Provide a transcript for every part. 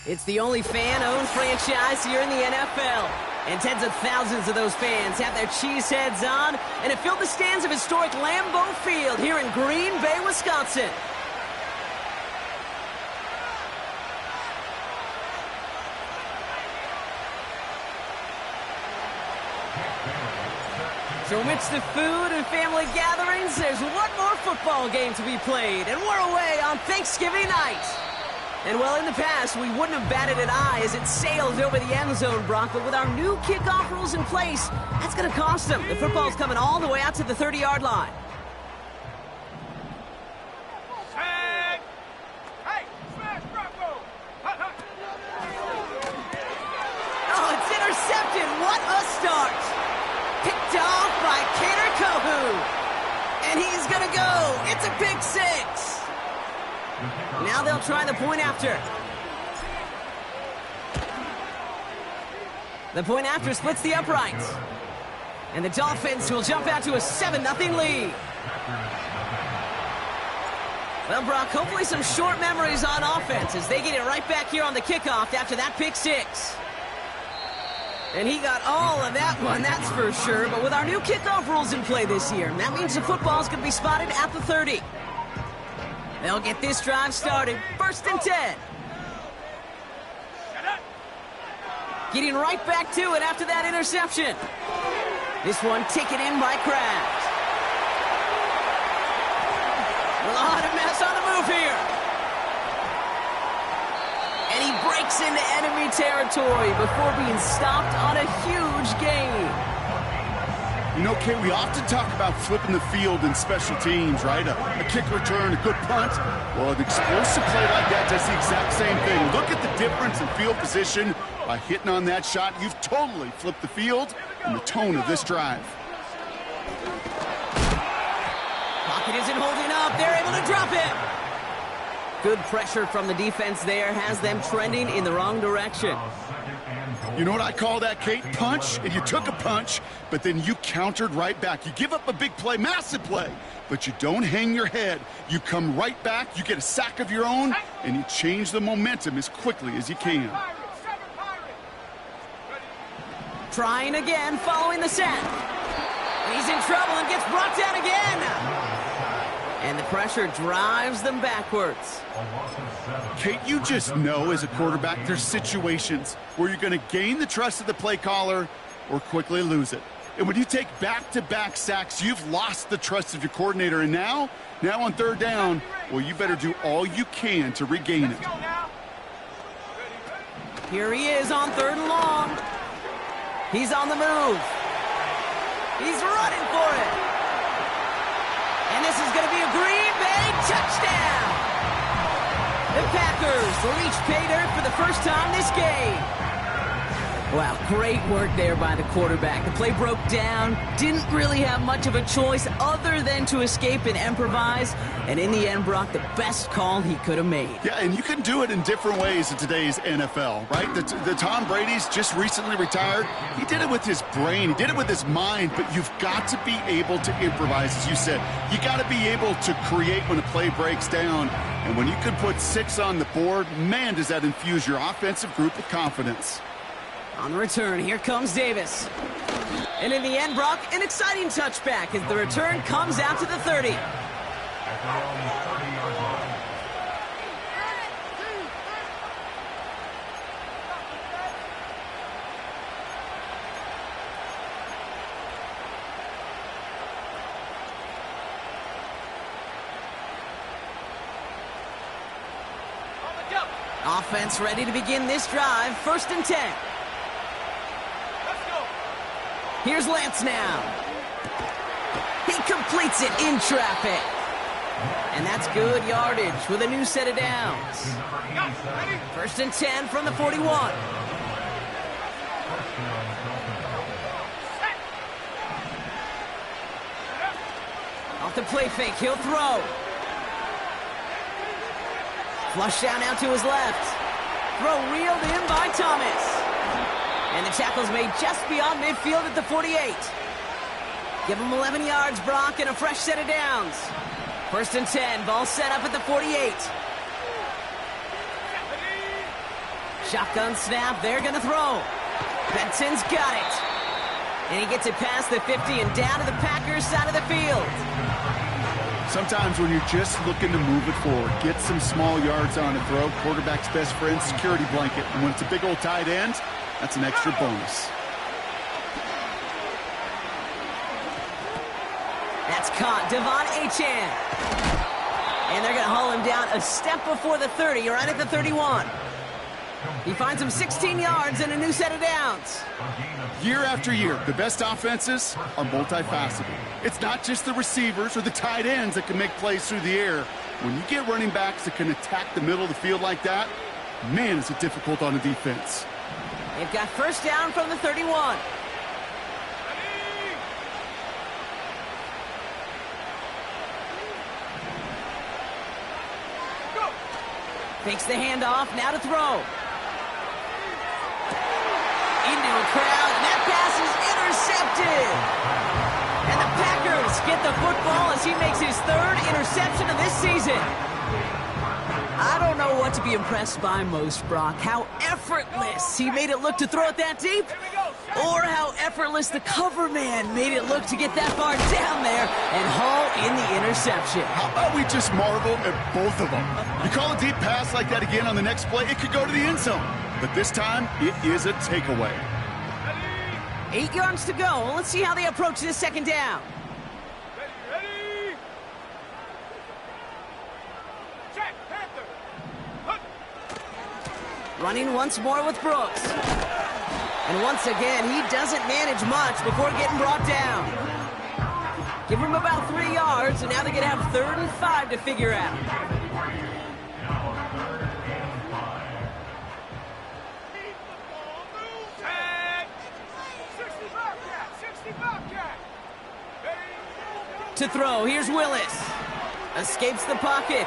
It's the only fan-owned franchise here in the NFL. And tens of thousands of those fans have their cheese heads on, and it filled the stands of historic Lambeau Field here in Green Bay, Wisconsin. So amidst the food and family gatherings, there's one more football game to be played, and we're away on Thanksgiving night. And well, in the past, we wouldn't have batted an eye as it sails over the end zone, Brock, but with our new kickoff rules in place, that's going to cost them. The football's coming all the way out to the 30-yard line. Oh, it's intercepted. What a start. Picked off by Kader Kohu. And he's going to go. It's a pick six. Now they'll try the point after. The point after splits the uprights. And the Dolphins will jump out to a 7-0 lead. Well, Brock, hopefully some short memories on offense as they get it right back here on the kickoff after that pick six. And he got all of that one, that's for sure. But with our new kickoff rules in play this year, that means the football's going to be spotted at the 30. They'll get this drive started. 1st and 10. Getting right back to it after that interception. This one taken in by Kraft. A lot of mess on the move here. And he breaks into enemy territory before being stopped on a huge gain. You know, Kate, we often talk about flipping the field in special teams, right? A kick return, a good punt. Well, an explosive play like that does the exact same thing. Look at the difference in field position. By hitting on that shot, you've totally flipped the field and the tone of this drive. Pocket isn't holding up. They're able to drop it. Good pressure from the defense there has them trending in the wrong direction. You know what I call that, Kate? Punch, and you took a punch, but then you countered right back. You give up a big play, massive play, but you don't hang your head. You come right back, you get a sack of your own, and you change the momentum as quickly as you can. Trying again, following the sack. He's in trouble and gets brought down again. And the pressure drives them backwards. Kate, you just know as a quarterback there's situations where you're going to gain the trust of the play caller or quickly lose it. And when you take back-to-back sacks, you've lost the trust of your coordinator. And now on 3rd down, well, you better do all you can to regain it. Here he is on 3rd and long. He's on the move. He's running for it. And this is going to be a Green Bay touchdown. The Packers reach pay dirt for the first time this game. Wow, great work there by the quarterback. The play broke down, didn't really have much of a choice other than to escape and improvise. And in the end, Brock, the best call he could have made. Yeah, and you can do it in different ways in today's NFL, right? The Tom Brady's just recently retired. He did it with his brain. He did it with his mind. But you've got to be able to improvise, as you said. You got to be able to create when a play breaks down. And when you can put 6 on the board, man, does that infuse your offensive group with confidence. On the return, here comes Davis. And in the end, Brock, an exciting touchback as the return comes out to the 30. Offense ready to begin this drive. 1st and 10. Here's Lance now. He completes it in traffic. And that's good yardage with a new set of downs. 1st and 10 from the 41. Off the play fake, he'll throw. Flush down out to his left. Throw reeled in by Thomas. And the tackle's made just beyond midfield at the 48. Give him 11 yards, Brock, and a fresh set of downs. 1st and 10, ball set up at the 48. Shotgun snap, they're gonna throw. Benson's got it. And he gets it past the 50 and down to the Packers side of the field. Sometimes when you're just looking to move it forward, get some small yards on a throw, quarterback's best friend, security blanket. And when it's a big old tight end, that's an extra bonus. That's caught. Devon Achane. And they're going to haul him down a step before the 30, right at the 31. He finds him 16 yards and a new set of downs. Year after year, the best offenses are multifaceted. It's not just the receivers or the tight ends that can make plays through the air. When you get running backs that can attack the middle of the field like that, man, is it difficult on a defense. They've got first down from the 31. Fakes the handoff, now to throw. Into a crowd, and that pass is intercepted. And the Packers get the football as he makes his third interception of this season. I don't know what to be impressed by most, Brock. How effortless he made it look to throw it that deep, or how effortless the cover man made it look to get that far down there and haul in the interception. How about we just marvel at both of them? You call a deep pass like that again on the next play, it could go to the end zone. But this time, it is a takeaway. 8 yards to go. Let's see how they approach this second down. Ready. Check, Panther. Running once more with Brooks. And once again, he doesn't manage much before getting brought down. Give him about 3 yards, and now they're going to have 3rd and 5 to figure out. To throw, here's Willis. Escapes the pocket.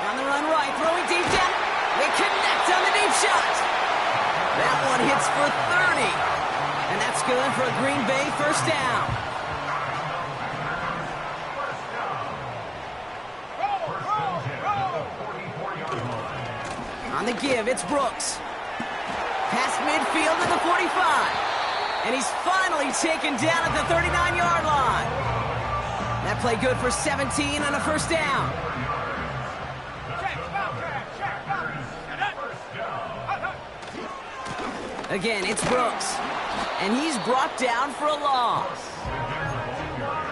On the run right, throwing deep down. They connect on the deep shot. That one hits for 30. And that's good for a Green Bay first down. On the give, it's Brooks. Past midfield to the 45. And he's finally taken down at the 39-yard line. That play good for 17 on a first down. Again, it's Brooks. And he's brought down for a loss.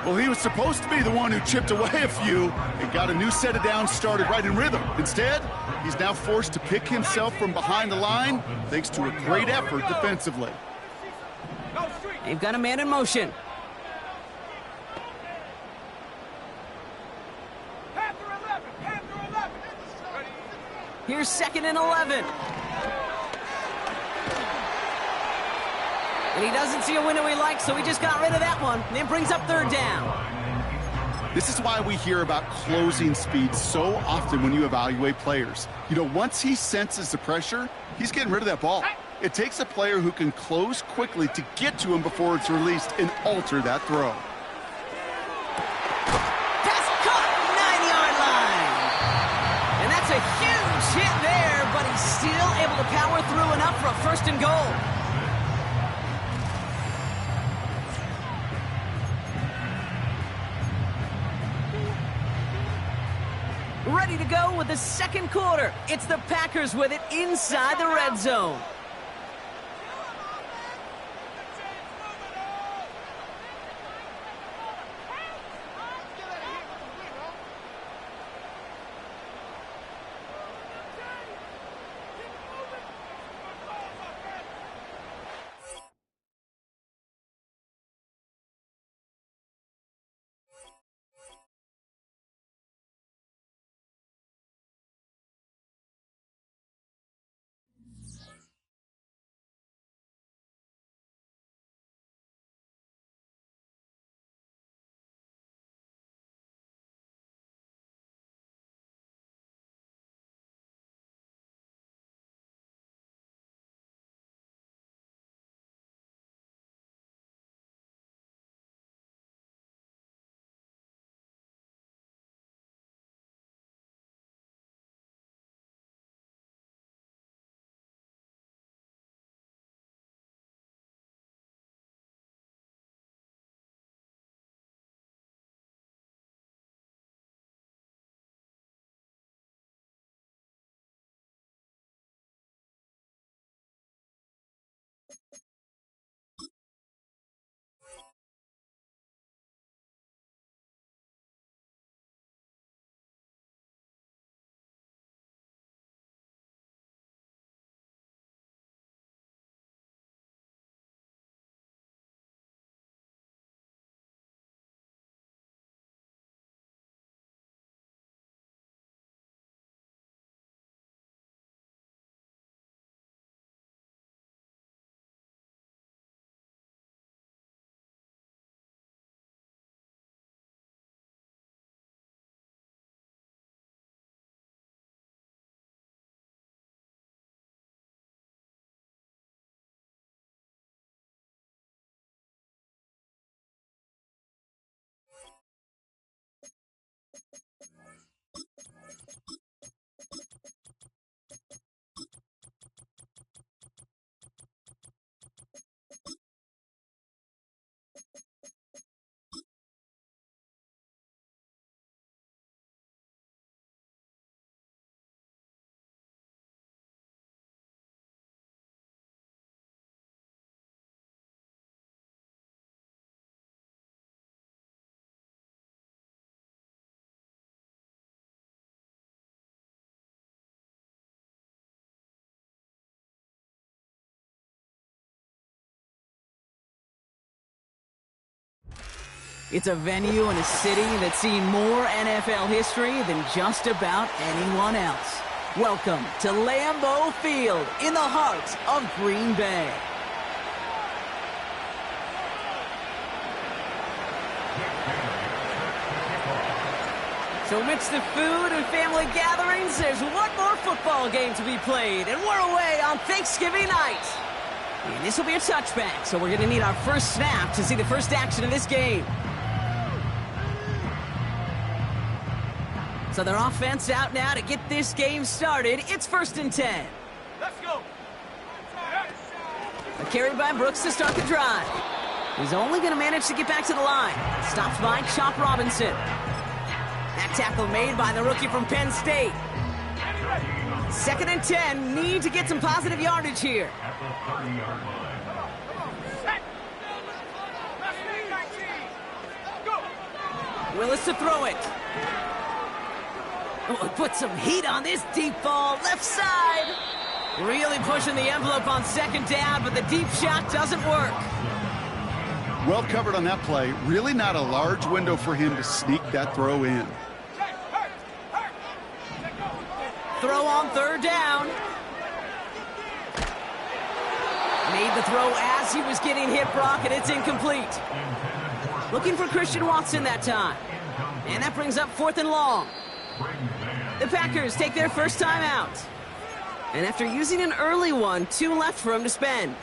Well, he was supposed to be the one who chipped away a few and got a new set of downs started right in rhythm. Instead, he's now forced to pick himself from behind the line thanks to a great effort defensively. They've got a man in motion. Here's 2nd and 11. And he doesn't see a window he likes, so he just got rid of that one. And it brings up 3rd down. This is why we hear about closing speed so often when you evaluate players. You know, once he senses the pressure, he's getting rid of that ball. It takes a player who can close quickly to get to him before it's released and alter that throw. Pass caught, 9-yard line. And that's a huge hit there, but he's still able to power through enough for a 1st and goal. Ready to go with the 2nd quarter. It's the Packers with it inside the red zone. It's a venue and a city that's seen more NFL history than just about anyone else. Welcome to Lambeau Field in the heart of Green Bay. So amidst the food and family gatherings, there's one more football game to be played, and we're away on Thanksgiving night. And this will be a touchback, so we're going to need our first snap to see the first action of this game. So their offense out now to get this game started. It's 1st and 10. Let's go. A carry by Brooks to start the drive. He's only going to manage to get back to the line. Stopped by Chop Robinson. That tackle made by the rookie from Penn State. 2nd and 10. Need to get some positive yardage here. Willis to throw it. Oh, put some heat on this deep ball. Left side. Really pushing the envelope on 2nd down, but the deep shot doesn't work. Well covered on that play. Really not a large window for him to sneak that throw in. Throw on 3rd down. Made the throw as he was getting hit, Brock, and it's incomplete. Looking for Christian Watson that time. And that brings up 4th and long. The Packers take their first time out. And after using an early one, 2 left for him to spend.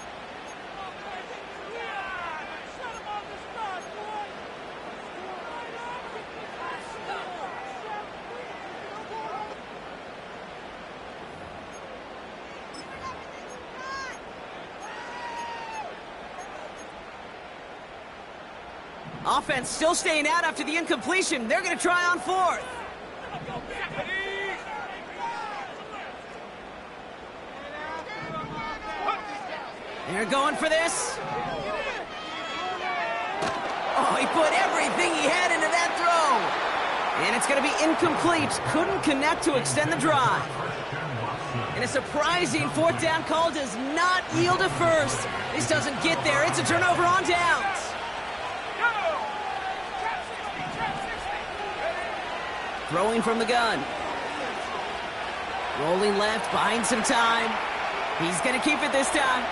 Offense still staying out after the incompletion. They're going to try on 4th. They're going for this. Oh, he put everything he had into that throw. And it's going to be incomplete. Couldn't connect to extend the drive. And a surprising 4th down call does not yield a first. This doesn't get there. It's a turnover on downs. Throwing from the gun. Rolling left, buying some time. He's going to keep it this time.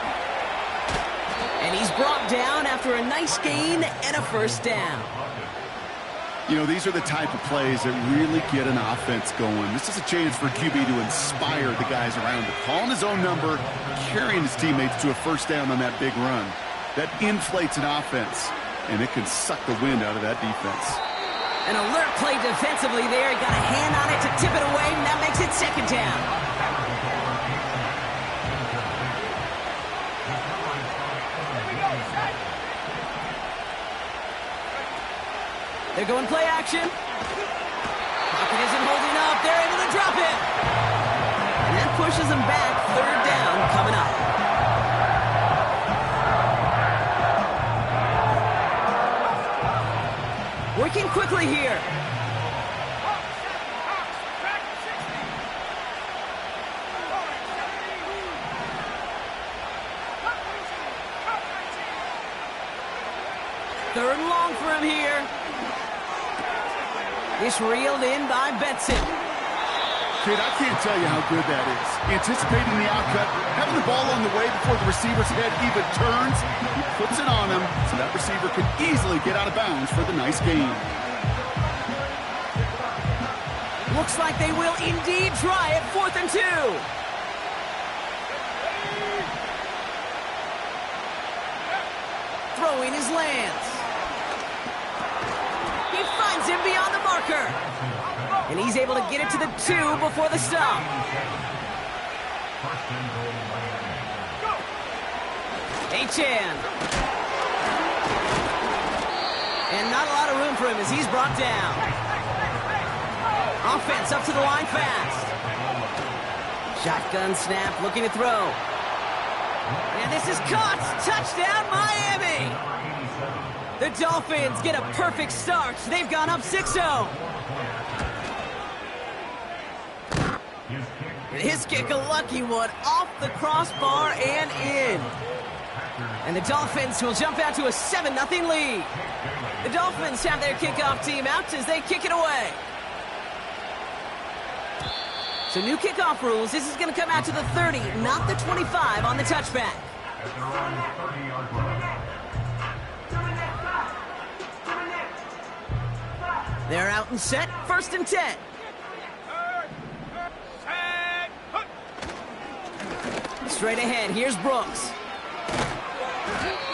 And he's brought down after a nice gain and a 1st down. You know, these are the type of plays that really get an offense going. This is a chance for QB to inspire the guys around him. Calling his own number, carrying his teammates to a 1st down on that big run. That inflates an offense, and it can suck the wind out of that defense. An alert play defensively there. He got a hand on it to tip it away, and that makes it 2nd down. They're going play action. Pocket isn't holding up. They're able to drop it. And that pushes them back. 3rd down coming up. Working quickly here. Third and long for him here. This reeled in by Benson. Kid, I can't tell you how good that is. Anticipating the outcut, having the ball on the way before the receiver's head even turns. He puts it on him so that receiver can easily get out of bounds for the nice gain. Looks like they will indeed try it. 4th and 2. Throwing his lands. He finds him beyond the marker. And he's able to get it to the 2 before the stop. Achan. And not a lot of room for him as he's brought down. Offense up to the line fast. Shotgun snap, looking to throw. And this is caught. Touchdown, Miami. The Dolphins get a perfect start. They've gone up 6-0. His kick, a lucky one, off the crossbar and in. And the Dolphins will jump out to a 7-0 lead. The Dolphins have their kickoff team out as they kick it away. So new kickoff rules. This is going to come out to the 30, not the 25 on the touchback. They're out and set. 1st and 10. Straight ahead, here's Brooks.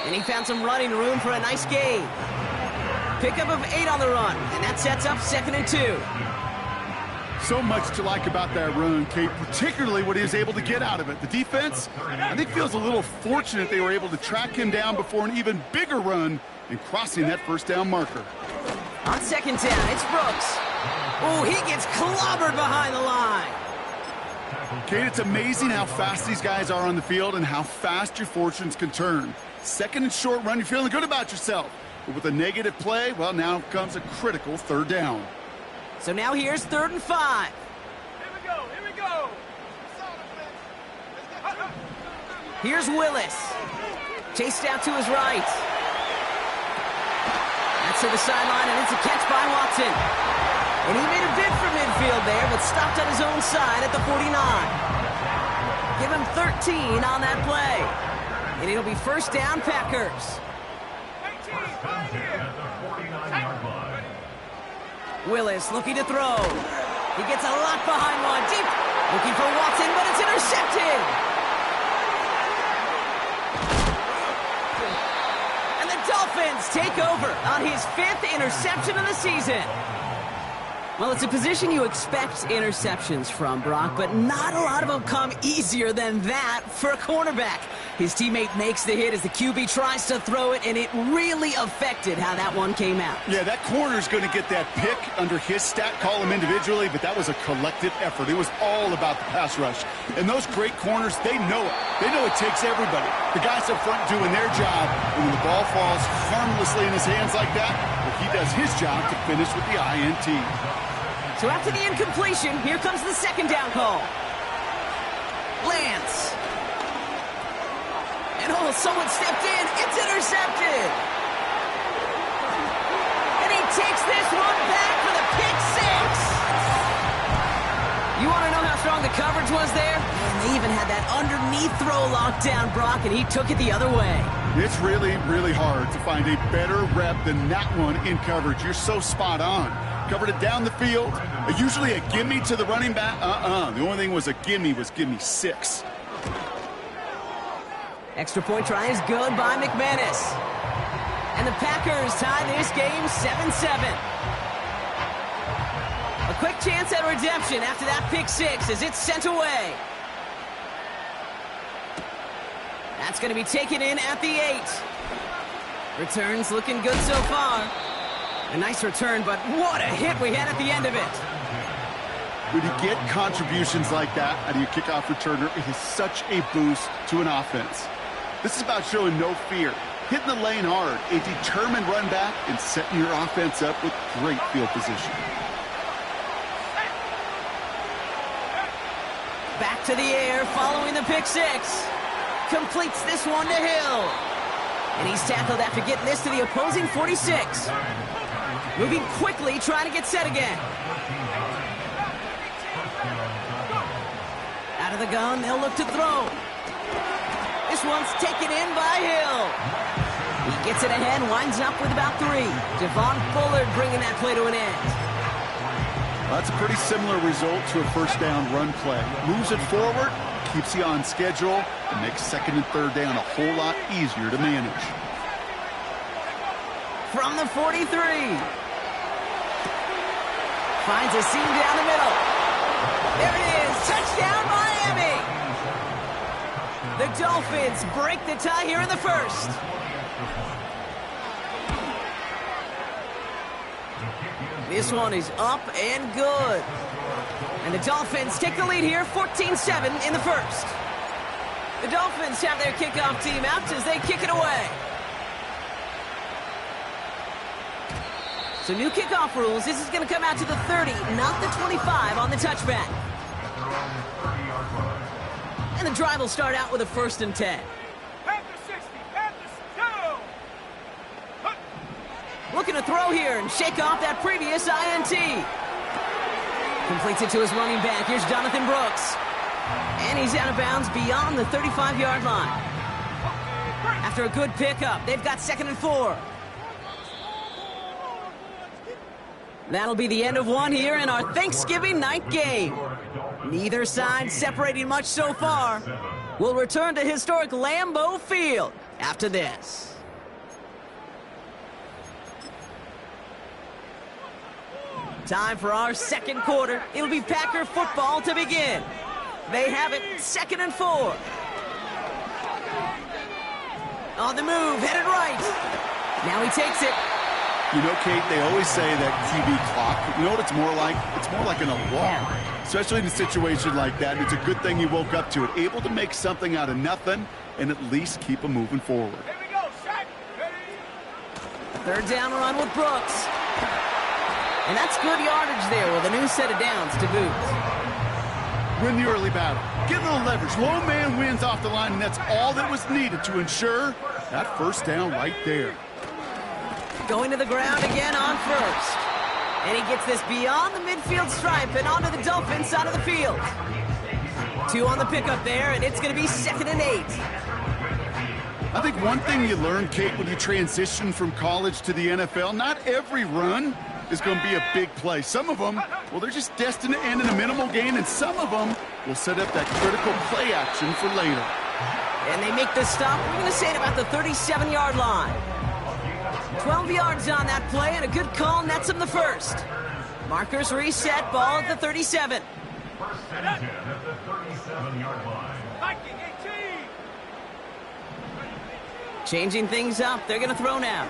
And he found some running room for a nice gain. Pickup of 8 on the run, and that sets up 2nd and 2. So much to like about that run, Kate, particularly what he was able to get out of it. The defense, I think, feels a little fortunate they were able to track him down before an even bigger run and crossing that 1st down marker. On 2nd down, it's Brooks. Oh, he gets clobbered behind the line. Kate, it's amazing how fast these guys are on the field and how fast your fortunes can turn. 2nd and short run, you're feeling good about yourself. But with a negative play, well, now comes a critical 3rd down. So now here's 3rd and 5. Here we go, here we go. Here's Willis. Chased out to his right. That's to the sideline, and it's a catch by Watson. And he made a bid for midfield there, but stopped on his own side at the 49. Give him 13 on that play. And it'll be 1st down, Packers. 18, right here. Willis looking to throw. He gets a lot behind one. Deep. Looking for Watson, but it's intercepted. And the Dolphins take over on his 5th interception of the season. Well, it's a position you expect interceptions from, Brock, but not a lot of them come easier than that for a cornerback. His teammate makes the hit as the QB tries to throw it, and it really affected how that one came out. Yeah, that corner's going to get that pick under his stat column individually, but that was a collective effort. It was all about the pass rush. And those great corners, they know it. They know it takes everybody. The guys up front doing their job, and when the ball falls harmlessly in his hands like that, well, he does his job to finish with the INT. So after the incompletion, here comes the 2nd down call. Lance. And oh, someone stepped in. It's intercepted. And he takes this one back for the pick 6. You want to know how strong the coverage was there? And they even had that underneath throw locked down, Brock, and he took it the other way. It's really, really hard to find a better rep than that one in coverage. You're so spot on. Covered it down the field. Usually a gimme to the running back. The only thing was a gimme 6. Extra point try is good by McManus. And the Packers tie this game 7-7. A quick chance at redemption after that pick 6 as it's sent away. That's going to be taken in at the 8. Returns looking good so far. A nice return, but what a hit we had at the end of it. When you get contributions like that out of your kickoff returner, it is such a boost to an offense. This is about showing no fear, hitting the lane hard, a determined run back, and setting your offense up with great field position. Back to the air following the pick 6. Completes this one to Hill. And he's tackled after getting this to the opposing 46. Moving quickly, trying to get set again. Out of the gun, they'll look to throw. This one's taken in by Hill. He gets it ahead, winds up with about 3. Javon Bullard bringing that play to an end. Well, that's a pretty similar result to a 1st down run play. Moves it forward, keeps you on schedule, and makes 2nd and 3rd down a whole lot easier to manage. From the 43. Finds a seam down the middle. There it is. Touchdown, Miami. The Dolphins break the tie here in the 1st. This one is up and good. And the Dolphins take the lead here, 14-7 in the 1st. The Dolphins have their kickoff team out as they kick it away. So new kickoff rules. This is going to come out to the 30, not the 25 on the touchback. And the drive will start out with a 1st and 10. Panthers 60, Panthers go! Looking to throw here and shake off that previous INT. Completes it to his running back. Here's Jonathan Brooks. And he's out of bounds beyond the 35-yard line. After a good pickup, they've got 2nd and 4. That'll be the end of one here in our Thanksgiving night game. Neither side separating much so far. We'll return to historic Lambeau Field after this. Time for our second quarter. It'll be Packer football to begin. They have it, 2nd and 4. On the move, headed right. Now he takes it. You know, Kate, they always say that QB clock, you know what it's more like? It's more like an alarm, especially in a situation like that. And it's a good thing you woke up to it, able to make something out of nothing and at least keep them moving forward. Here we go, set, ready. Third down run with Brooks. And that's good yardage there with a new set of downs to boot. Win the early battle. Get a little leverage. Low man wins off the line, and that's all that was needed to ensure that first down right there. Going to the ground again on first. And he gets this beyond the midfield stripe and onto the Dolphin side of the field. 2 on the pickup there, and it's going to be 2nd and 8. I think one thing you learn, Kate, when you transition from college to the NFL, not every run is going to be a big play. Some of them, well, they're just destined to end in a minimal gain, and some of them will set up that critical play action for later. And they make the stop, we're going to say, at about the 37-yard line. 12 yards on that play, and a good call nets him the first. Markers reset, ball at the 37. First and 10 at the 37-yard line. Viking 18. Changing things up, they're going to throw now.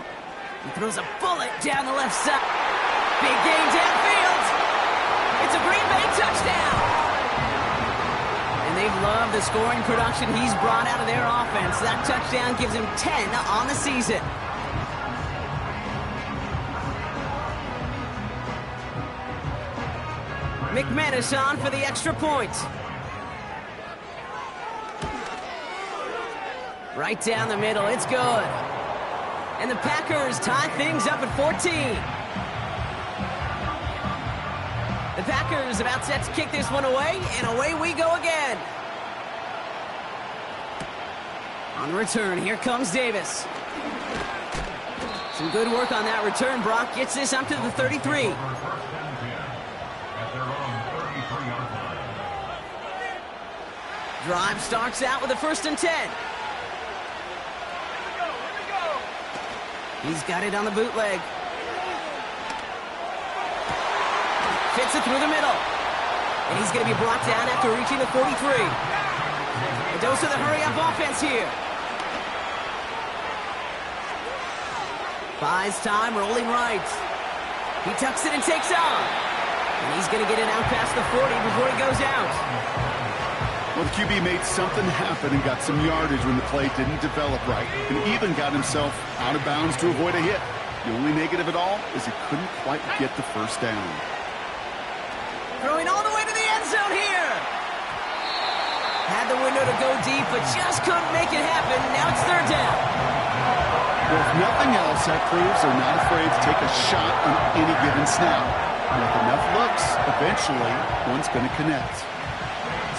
He throws a bullet down the left side. Big gain downfield. It's a Green Bay touchdown. And they've loved the scoring production he's brought out of their offense. That touchdown gives him 10 on the season. McManus on for the extra point. Right down the middle, it's good. And the Packers tie things up at 14. The Packers about set to kick this one away, and away we go again. On the return, here comes Davis. Some good work on that return. Brock gets this up to the 33. Drive starts out with a 1st and 10. He's got it on the bootleg. Fits it through the middle. And he's going to be brought down after reaching the 43. A dose of the hurry-up offense here. Buys time, rolling right. He tucks it and takes off. And he's going to get it out past the 40 before he goes out. Well, the QB made something happen and got some yardage when the play didn't develop right, and even got himself out of bounds to avoid a hit. The only negative at all is he couldn't quite get the first down. Throwing all the way to the end zone here. Had the window to go deep, but just couldn't make it happen. Now it's 3rd down. Well, if nothing else, that proves they're not afraid to take a shot on any given snap. And with enough looks, eventually, one's going to connect.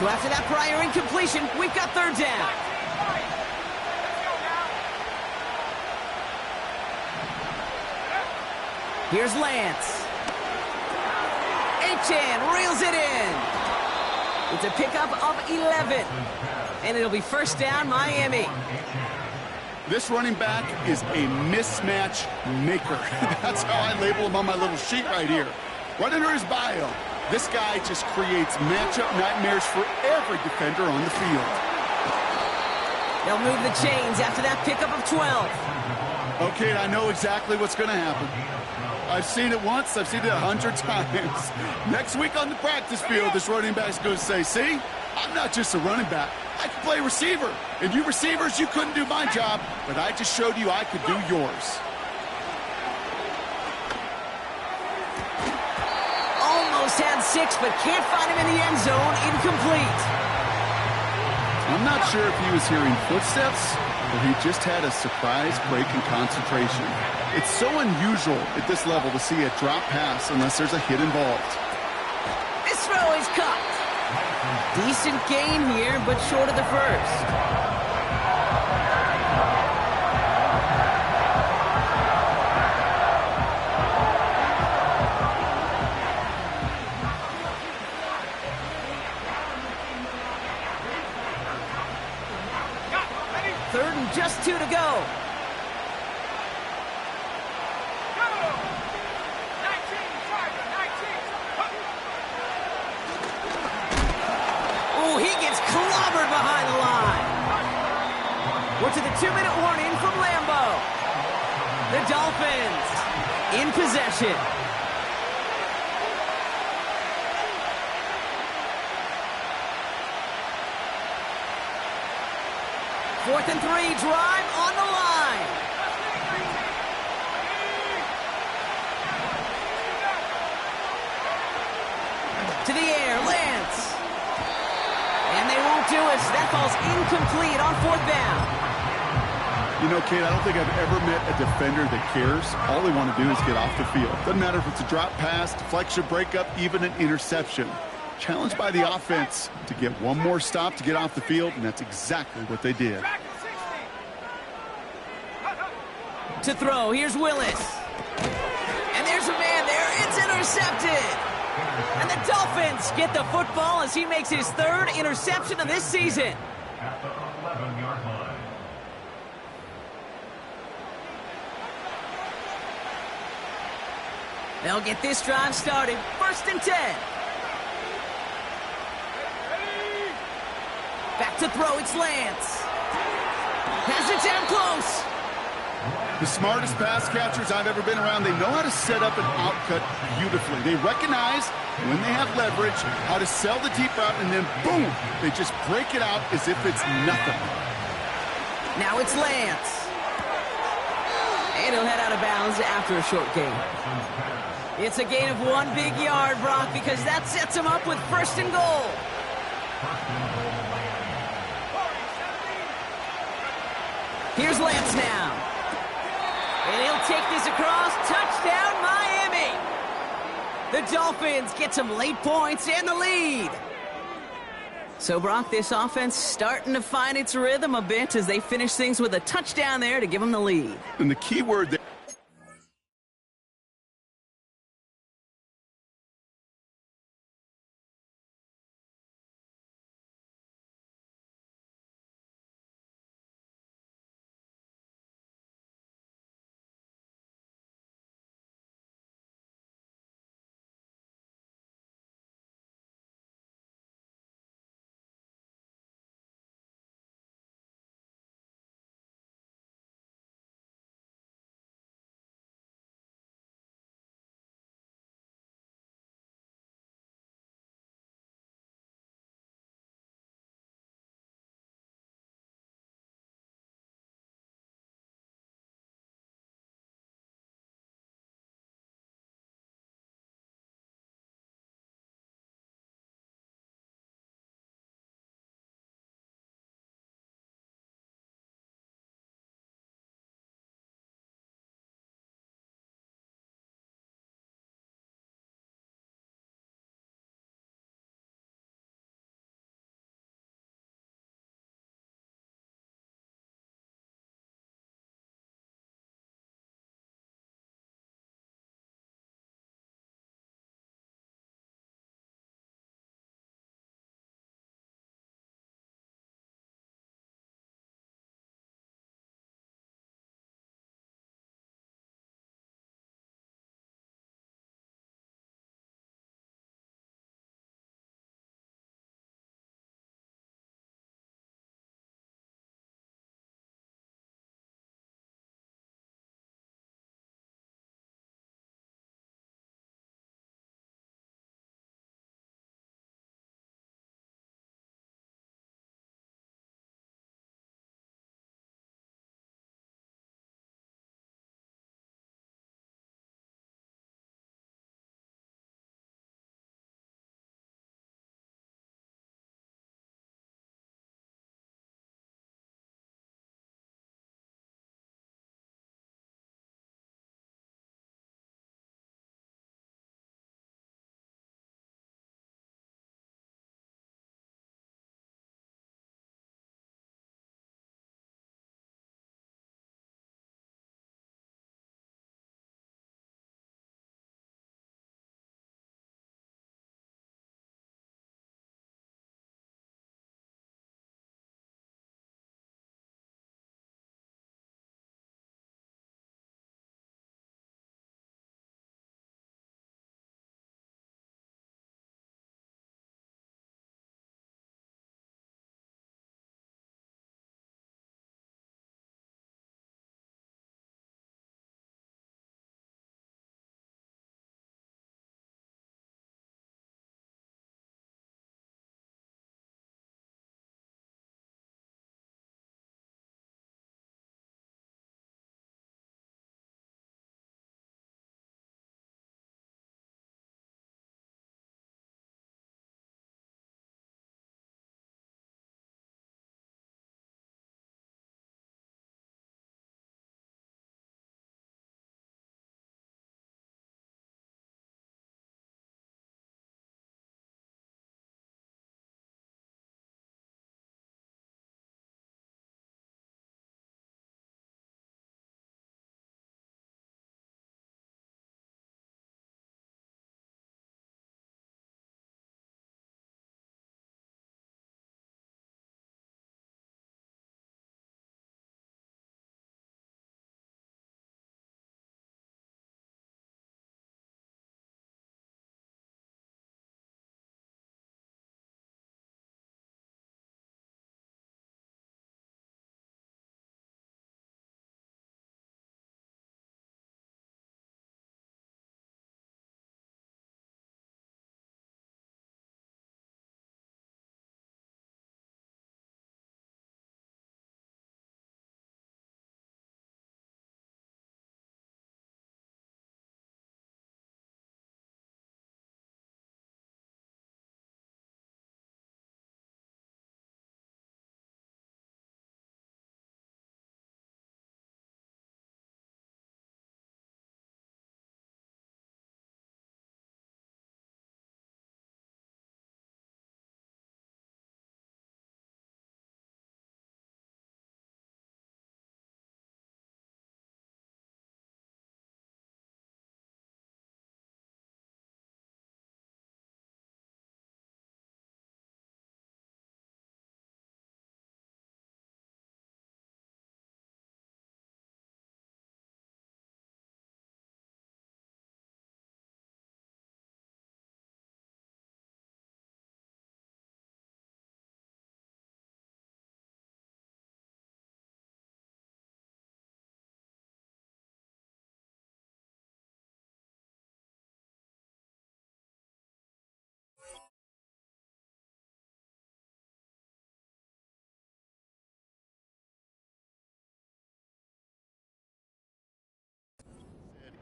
So after that prior incompletion, we've got 3rd down. Here's Lance. Achan reels it in. It's a pickup of 11. And it'll be 1st down, Miami. This running back is a mismatch maker. That's how I label him on my little sheet right here. Right under his bio. This guy just creates matchup nightmares for every defender on the field. They'll move the chains after that pickup of 12. Okay, I know exactly what's going to happen. I've seen it once, I've seen it 100 times. Next week on the practice field, this running back's going to say, see, I'm not just a running back. I can play receiver. And you receivers, you couldn't do my job, but I just showed you I could do yours. Almost had 6, but can't find him in the end zone. Incomplete. I'm not sure if he was hearing footsteps Well, he just had a surprise break in concentration. It's so unusual at this level to see a drop pass unless there's a hit involved. This throw is caught. Decent gain here, but short of the first. Third and just 2 to go. Go! 19, Tiger, 19. Oh, he gets clobbered behind the line. We're to the 2-minute warning from Lambeau. The Dolphins in possession. Fourth and 3, drive on the line. To the air, Lance. And they won't do it. That ball's incomplete on 4th down. You know, Kate, I don't think I've ever met a defender that cares. All they want to do is get off the field. Doesn't matter if it's a drop pass, deflection, breakup, even an interception. Challenged by the offense to get one more stop to get off the field, and that's exactly what they did. To throw, here's Willis. And there's a man there. It's intercepted. And the Dolphins get the football as he makes his 3rd interception of this season. At the 11-yard line. They'll get this drive started. 1st and 10. Back to throw, it's Lance. Has it down close. The smartest pass catchers I've ever been around, they know how to set up an outcut beautifully. They recognize when they have leverage, how to sell the deep route, and then boom, they just break it out as if it's nothing. Now it's Lance. And he'll head out of bounds after a short gain. It's a gain of 1 big yard, Brock, because that sets him up with 1st and goal. Here's Lance now. And he'll take this across. Touchdown, Miami. The Dolphins get some late points and the lead. So, Brock, this offense starting to find its rhythm a bit as they finish things with a touchdown there to give them the lead. And the key word there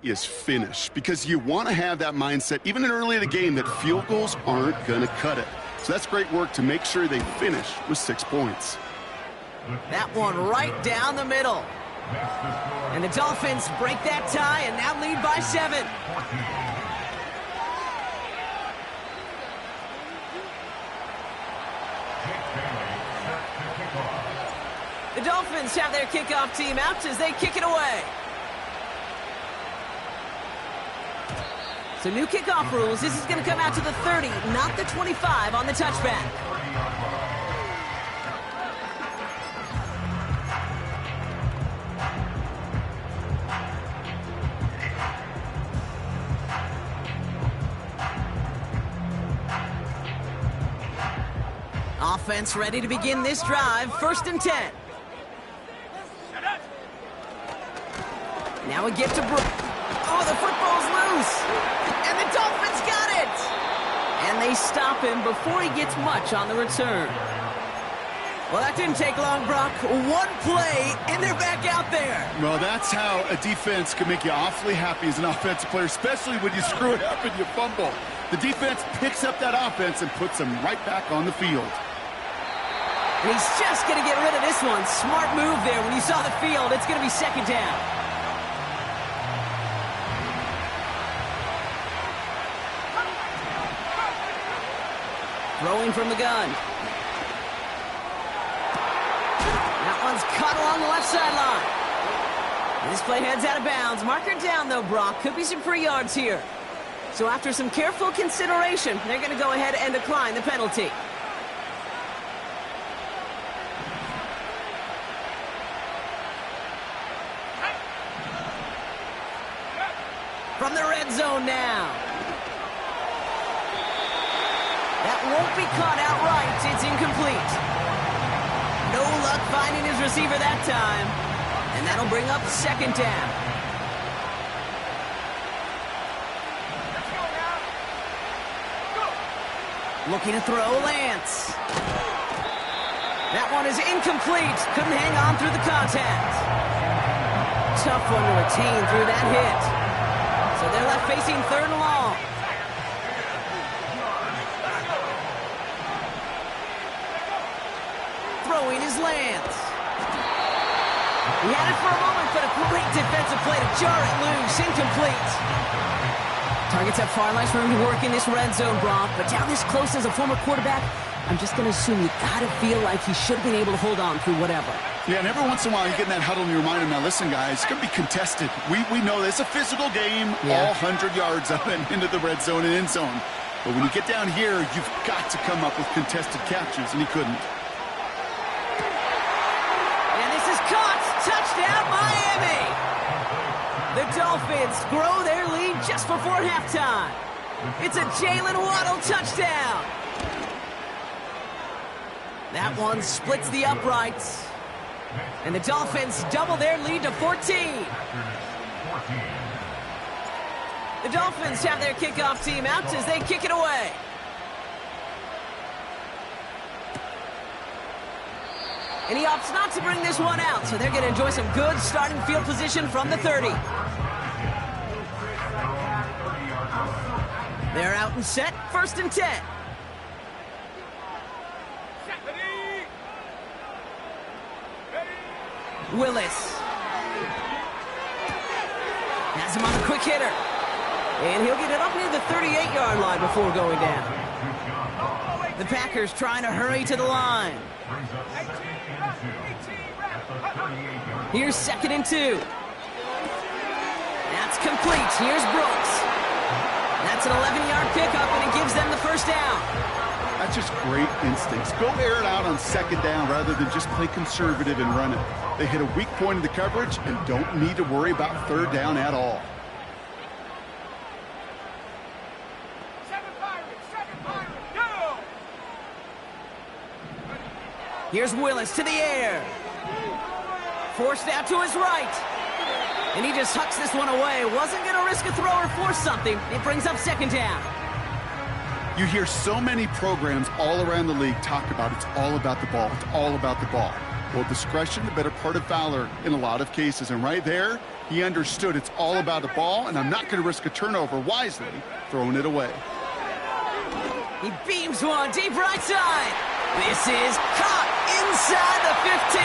is finish, because you want to have that mindset, even in early in the game, that field goals aren't going to cut it. So that's great work to make sure they finish with 6 points. That one right down the middle. And the Dolphins break that tie and now lead by 7. The Dolphins have their kickoff team out as they kick it away. So new kickoff rules. This is going to come out to the 30, not the 25 on the touchback. Offense ready to begin this drive. 1st and 10. Now a gift to Brooks. Oh, the football's loose. And the Dolphins got it. And they stop him before he gets much on the return. Well, that didn't take long, Brock. 1 play, and they're back out there. Well, that's how a defense can make you awfully happy as an offensive player, especially when you screw it up and you fumble. The defense picks up that offense and puts them right back on the field. And he's just going to get rid of this one. Smart move there. When you saw the field, it's going to be 2nd down. Throwing from the gun. That one's caught along the left sideline. And this play heads out of bounds. Marker down, though, Brock. Could be some free yards here. So after some careful consideration, they're going to go ahead and decline the penalty. From the red zone now. That won't be caught outright. It's incomplete. No luck finding his receiver that time. And that'll bring up 2nd down. Looking to throw, Lance. That one is incomplete. Couldn't hang on through the contact. Tough one to retain through that hit. So they're left facing 3rd and long. Throwing is Lance. He had it for a moment, but a great defensive play to jar it loose. Incomplete. Targets have far less room to work in this red zone, Brock, but down this close as a former quarterback, I'm just going to assume you got to feel like he should have been able to hold on through whatever. Yeah, and every once in a while you get in that huddle and you remind him, now listen, guys, it's going to be contested. We know this. It's a physical game, all 100 yards up and into the red zone and end zone. But when you get down here, you've got to come up with contested catches, and he couldn't. And this is caught. Touchdown, Miami. The Dolphins grow their lead just before halftime. It's a Jalen Waddle touchdown. That one splits the uprights. And the Dolphins double their lead to 14. The Dolphins have their kickoff team out as they kick it away. And he opts not to bring this one out, so they're going to enjoy some good starting field position from the 30. They're out and set, 1st and 10. Willis. Has him on a quick hitter. And he'll get it up near the 38-yard line before going down. The Packers trying to hurry to the line. Here's 2nd and 2. That's complete. Here's Brooks. That's an 11-yard pickup, and it gives them the 1st down. That's just great instincts. Go air it out on 2nd down rather than just play conservative and run it. They hit a weak point in the coverage and don't need to worry about 3rd down at all. Here's Willis to the air. Forced out to his right. And he just hucks this one away. Wasn't going to risk a throw or force something. It brings up 2nd down. You hear so many programs all around the league talk about it's all about the ball. It's all about the ball. Well, discretion, the better part of valor in a lot of cases. And right there, he understood it's all about the ball, and I'm not going to risk a turnover, wisely throwing it away. He beams one deep right side. This is caught inside the 15.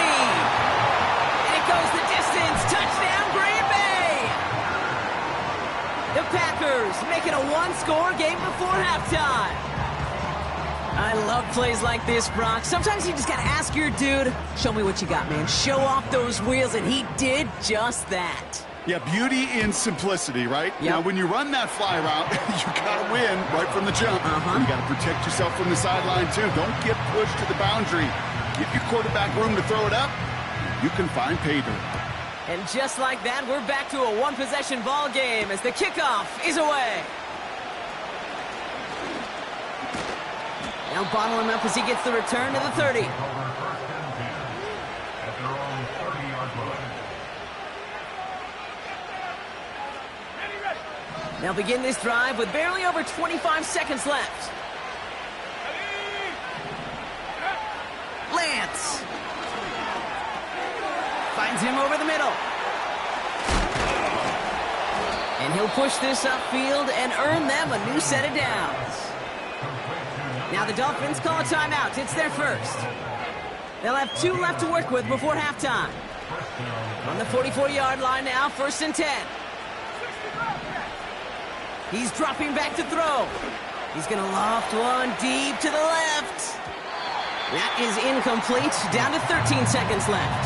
And it goes the distance. Touchdown, Green Bay. The Packers make it a one-score game before halftime. I love plays like this, Brock. Sometimes you just got to ask your dude, show me what you got, man. Show off those wheels, and he did just that. Yeah, beauty in simplicity, right? Yep. Now, when you run that fly route, you got to win right from the jump. You got to protect yourself from the sideline, too. Don't get pushed to the boundary. Give your quarterback room to throw it up. You can find pay dirt. And just like that, we're back to a one-possession ball game as the kickoff is away. Now bottle him up as he gets the return to the 30. At their own 30-yard line. They'll begin this drive with barely over 25 seconds left. Lance finds him over the middle. And he'll push this upfield and earn them a new set of downs. Now the Dolphins call a timeout. It's their first. They'll have 2 left to work with before halftime. On the 44-yard line now, 1st and 10. He's dropping back to throw. He's going to loft one deep to the left. That is incomplete. Down to 13 seconds left.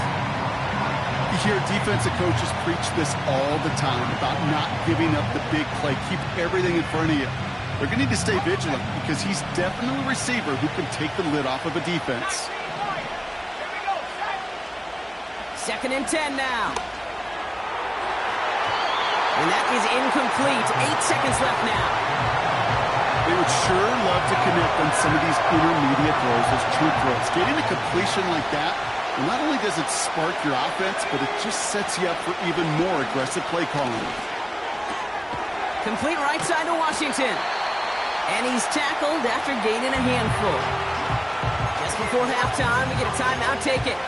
You hear defensive coaches preach this all the time about not giving up the big play. Keep everything in front of you. They're going to need to stay vigilant because he's definitely a receiver who can take the lid off of a defense. 2nd and 10 now. And that is incomplete. 8 seconds left now. They would sure love to connect on some of these intermediate throws, those true throws. Getting a completion like that, well, not only does it spark your offense, but it just sets you up for even more aggressive play calling. Complete right side to Washington. And he's tackled after gaining a handful. Just before halftime, we get a timeout. Take it.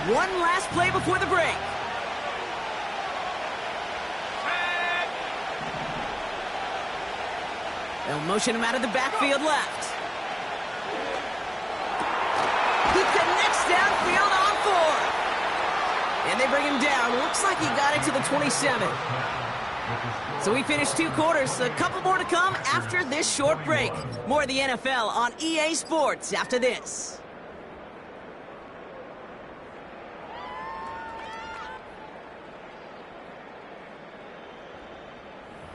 One last play before the break. They'll motion him out of the backfield left. He connects downfield on 4. And they bring him down. Looks like he got it to the 27. So we finished 2 quarters. A couple more to come after this short break. More of the NFL on EA Sports after this.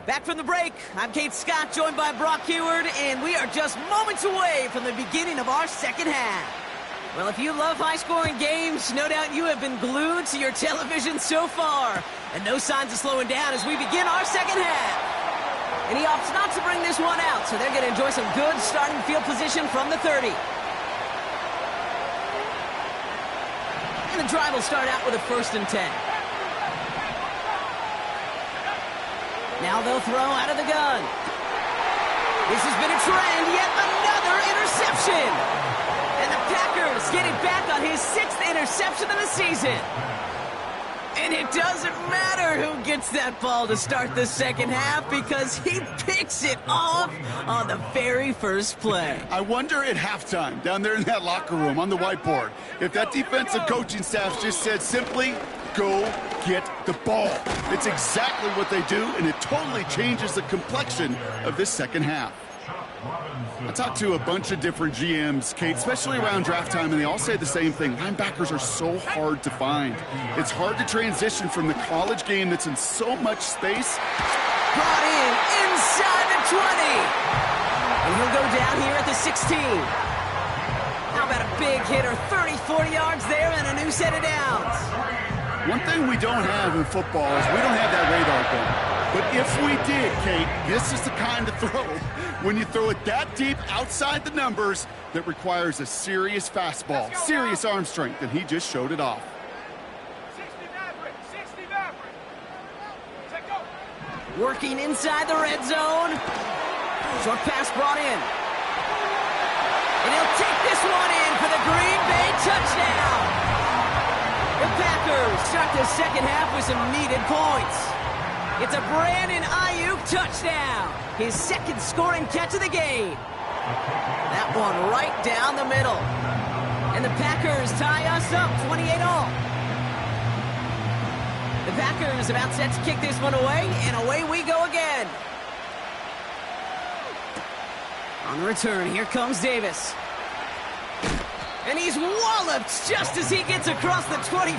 Back from the break, I'm Kate Scott, joined by Brock Heward, and we are just moments away from the beginning of our second half. Well, if you love high-scoring games, no doubt you have been glued to your television so far. And no signs of slowing down as we begin our second half. And he opts not to bring this one out, so they're going to enjoy some good starting field position from the 30. And the drive will start out with a 1st and 10. Now they'll throw out of the gun. This has been a trend, yet another interception. And the Packers get it back on his 6th interception of the season. And it doesn't matter who gets that ball to start the second half because he picks it off on the very first play. I wonder at halftime, down there in that locker room on the whiteboard, if that defensive coaching staff just said simply, go get the ball. It's exactly what they do, and it totally changes the complexion of this second half. I talked to a bunch of different GMs, Kate, especially around draft time, and they all say the same thing. Linebackers are so hard to find. It's hard to transition from the college game that's in so much space. Brought in inside the 20. And he'll go down here at the 16. How about a big hitter, 30, 40 yards there and a new set of downs. One thing we don't have in football is we don't have that radar gun. But if we did, Kate, this is the kind of throw, when you throw it that deep outside the numbers, that requires a serious fastball, serious arm strength, and he just showed it off. 60 Maverick, 60 Maverick. Set go. Working inside the red zone. Short pass brought in. And he'll take this one in for the Green Bay touchdown. The Packers start the second half with some needed points. It's a Brandon Ayuk touchdown. His second scoring catch of the game. That one right down the middle. And the Packers tie us up 28-all. The Packers about set to kick this one away, and away we go again. On the return, here comes Davis. And he's walloped just as he gets across the 25.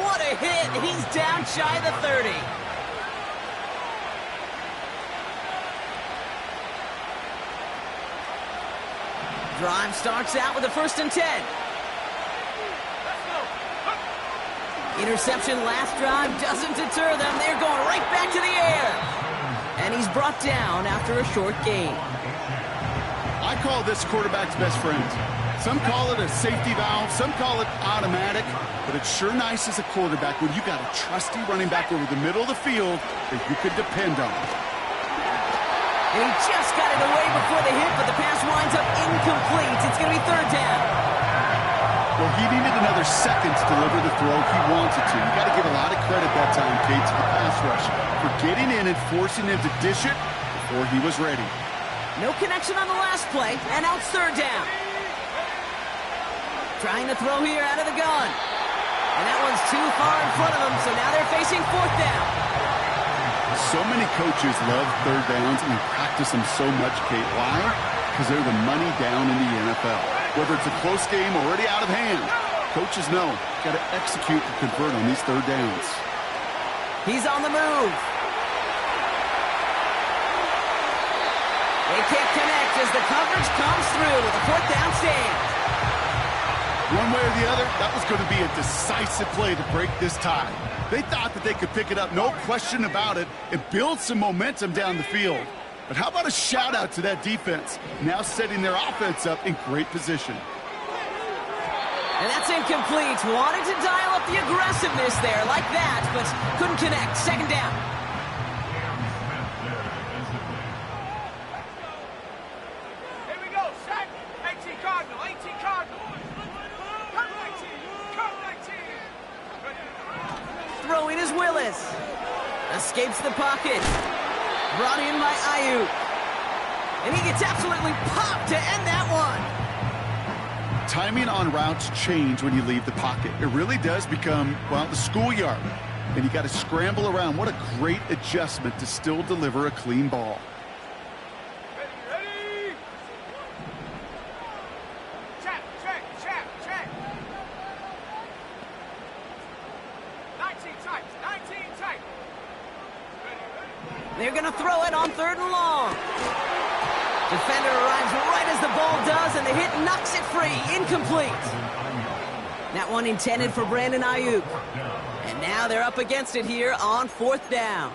What a hit. He's down shy of the 30. Drive starts out with a 1st and 10. Interception last drive doesn't deter them. They're going right back to the air. And he's brought down after a short gain. I call this quarterback's best friend. Some call it a safety valve, some call it automatic, but it's sure nice as a quarterback when you got a trusty running back over the middle of the field that you could depend on. And he just got it away before the hit, but the pass winds up incomplete. It's going to be 3rd down. Well, he needed another second to deliver the throw he wanted to. You got to give a lot of credit that time, Kate, to the pass rush for getting in and forcing him to dish it before he was ready. No connection on the last play, and now it's 3rd down. Trying to throw here out of the gun. And that one's too far in front of them, so now they're facing 4th down. So many coaches love 3rd downs and practice them so much, Kate. Why? Because they're the money down in the NFL. Whether it's a close game or already out of hand, coaches know got to execute and convert on these 3rd downs. He's on the move. They can't connect as the coverage comes through. The 4th down stands. One way or the other, that was going to be a decisive play to break this tie. They thought that they could pick it up, no question about it, and build some momentum down the field. But how about a shout-out to that defense, now setting their offense up in great position. And that's incomplete. Wanted to dial up the aggressiveness there like that, but couldn't connect. 2nd down. Here we go, set. 18 Cardinal, 18 Cardinal. Come 19, come 19. Throwing is Willis. Escapes the pocket. Brought in by Ayuk. And he gets absolutely popped to end that one. Timing on routes change when you leave the pocket. It really does become, well, the schoolyard. And you got to scramble around. What a great adjustment to still deliver a clean ball. Ready? Check. 19 tight. They're going to throw it on 3rd and long. Defender arrives right as the ball does, and the hit knocks it free. Incomplete. That one intended for Brandon Ayuk. And now they're up against it here on 4th down.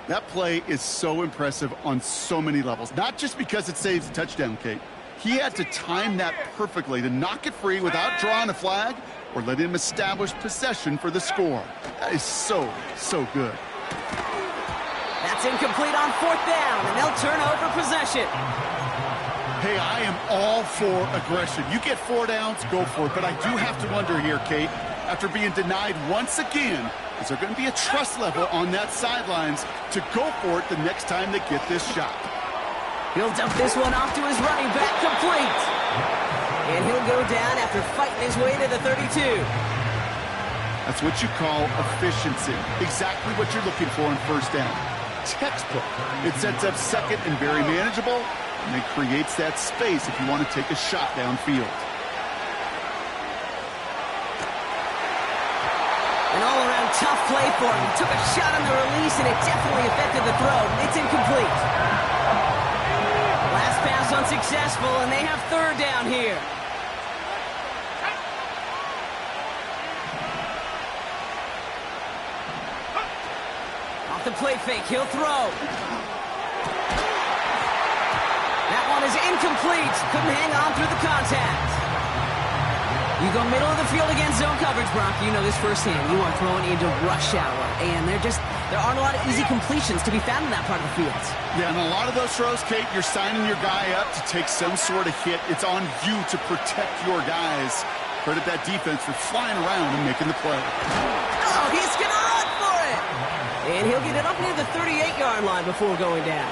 That play is so impressive on so many levels. Not just because it saves a touchdown, Kate. He had to time that perfectly to knock it free without drawing a flag or let him establish possession for the score. That is so good. That's incomplete on 4th down, and they'll turn over possession. Hey, I am all for aggression. You get 4 downs, go for it. But I do have to wonder here, Kate, after being denied once again, is there going to be a trust level on that sidelines to go for it the next time they get this shot? He'll dump this one off to his running back, complete. And he'll go down after fighting his way to the 32. That's what you call efficiency. Exactly what you're looking for in 1st down. Textbook. It sets up 2nd and very manageable, and it creates that space if you want to take a shot downfield. An all-around tough play for him. Took a shot on the release, and it definitely affected the throw. It's incomplete. Last pass unsuccessful, and they have 3rd down here. Off the play fake, he'll throw. That one is incomplete. Couldn't hang on through the contact. You go middle of the field against zone coverage, Brock. You know this firsthand. You are throwing into rush hour, and there aren't a lot of easy completions to be found in that part of the field. Yeah, and a lot of those throws, Kate, you're signing your guy up to take some sort of hit. It's on you to protect your guys. Credit that defense for flying around and making the play. Oh, he's going to run for it! And he'll get it up near the 38-yard line before going down.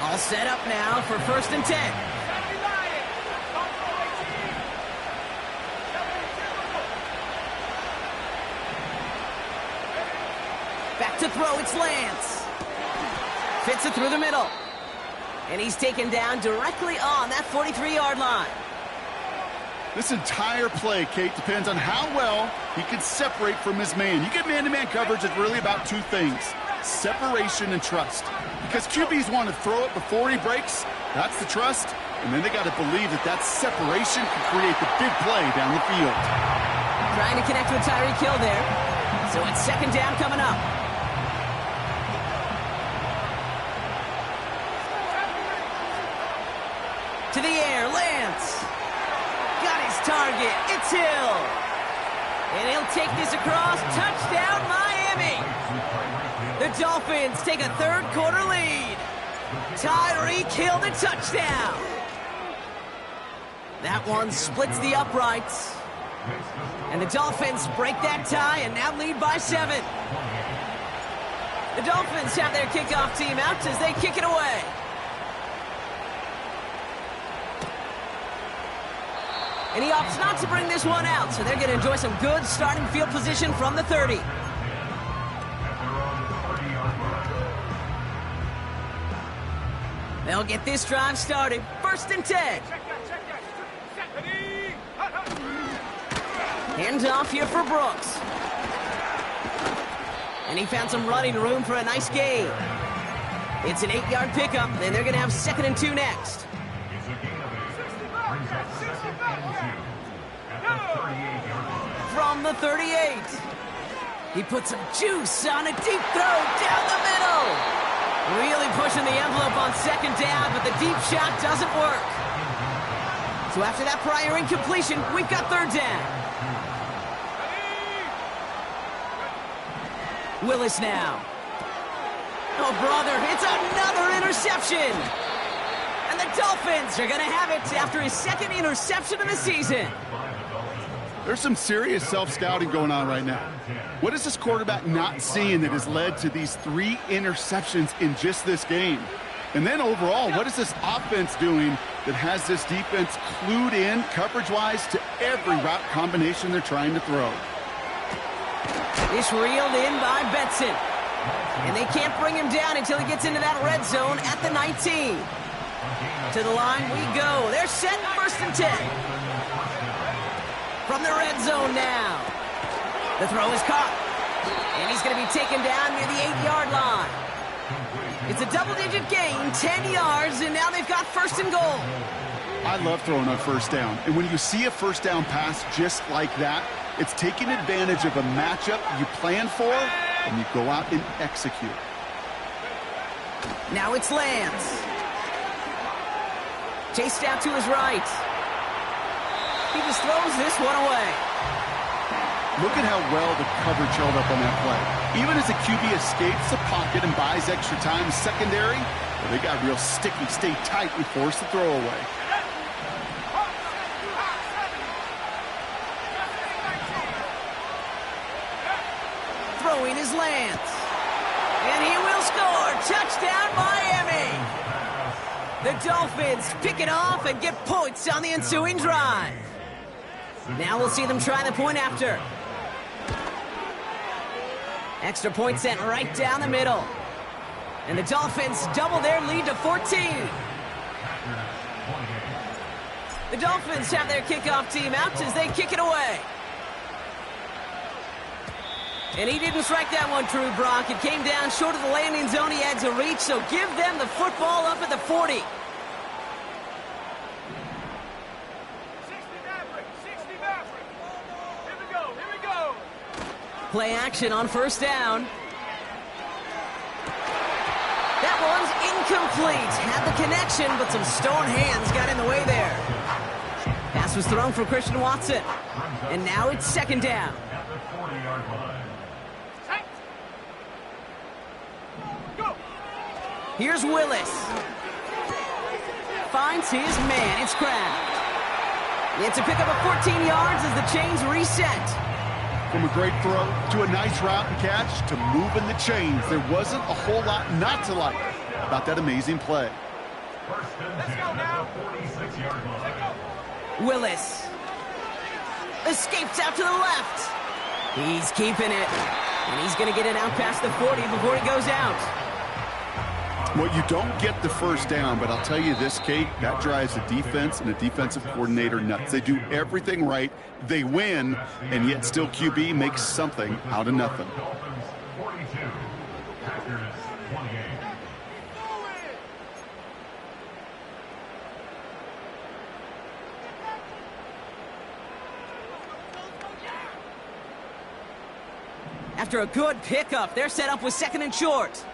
All set up now for 1st and 10. Back to throw, it's Lance. Fits it through the middle. And he's taken down directly on that 43-yard line. This entire play, Kate, depends on how well he can separate from his man. You get man-to-man coverage, it's really about two things: separation and trust. Because QBs want to throw it before he breaks, that's the trust. And then they got to believe that separation can create the big play down the field. Trying to connect with Tyreek Hill there. So it's 2nd down coming up. To the air, Lance. Got his target. It's Hill. And he'll take this across. Touchdown, Miami. The Dolphins take a 3rd quarter lead. Tyreek Hill to touchdown. That one splits the uprights. And the Dolphins break that tie and now lead by 7. The Dolphins have their kickoff team out as they kick it away. And he opts not to bring this one out, so they're going to enjoy some good starting field position from the 30. They'll get this drive started. 1st and 10. Hands off here for Brooks. And he found some running room for a nice gain. It's an 8-yard pickup, and they're going to have 2nd and 2 next. From the 38. He puts some juice on a deep throw down the middle. Really pushing the envelope on 2nd down, but the deep shot doesn't work. So after that prior incompletion, we've got 3rd down. Willis now. Oh, brother, it's another interception. And the Dolphins are going to have it after his 2nd interception of the season. There's some serious self-scouting going on right now. What is this quarterback not seeing that has led to these 3 interceptions in just this game? And then overall, what is this offense doing that has this defense clued in coverage-wise to every route combination they're trying to throw? It's reeled in by Benson. And they can't bring him down until he gets into that red zone at the 19. To the line we go. They're set 1st and 10. From the red zone now. The throw is caught. And he's going to be taken down near the 8-yard line. It's a double-digit gain, 10 yards, and now they've got 1st and goal. I love throwing on 1st down. And when you see a 1st down pass just like that, it's taking advantage of a matchup you plan for, and you go out and execute. Now it's Lance. Chased out to his right. He just throws this one away. Look at how well the coverage held up on that play. Even as the QB escapes the pocket and buys extra time secondary, well, they got real sticky, stay tight, and force the throw away. Throwing is Lance. And he will score. Touchdown, Miami. The Dolphins pick it off and get points on the ensuing drive. Now we'll see them try the point after. Extra point sent right down the middle. And the Dolphins double their lead to 14. The Dolphins have their kickoff team out as they kick it away. And he didn't strike that one true, Brock. It came down short of the landing zone. He had to reach, so give them the football up at the 40. 60 Maverick. Here we go. Play action on 1st down. That one's incomplete. Had the connection, but some stone hands got in the way there. Pass Pass was thrown for Christian Watson. And now it's second down. At the 40-yard line. Tight. Go. Here's Willis. Finds his man. It's Kraft. It's a pickup of 14 yards as the chains reset. From a great throw to a nice route and catch to moving the chains, there wasn't a whole lot not to like about that amazing play. First and 10 at the 46-yard line. Willis escapes out to the left. He's keeping it. And he's going to get it out past the 40 before he goes out. Well, you don't get the first down, but I'll tell you this, Kate, that drives the defense and the defensive coordinator nuts. They do everything right, they win, and yet still QB makes something out of nothing. Dolphins 42, Packers 28. After a good pickup, they're set up with second and short.